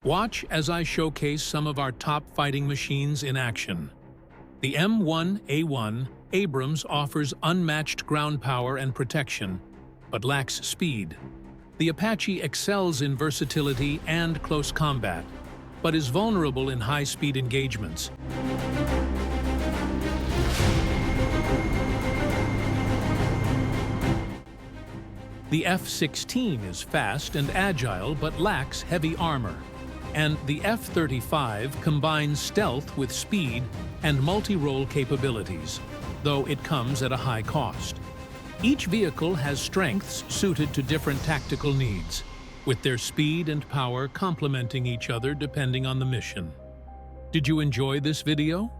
Watch as I showcase some of our top fighting machines in action. The M1A1 Abrams offers unmatched ground power and protection, but lacks speed. The Apache excels in versatility and close combat, but is vulnerable in high-speed engagements. The F-16 is fast and agile but lacks heavy armor, and the F-35 combines stealth with speed and multi-role capabilities, though it comes at a high cost. Each vehicle has strengths suited to different tactical needs, with their speed and power complementing each other depending on the mission. Did you enjoy this video?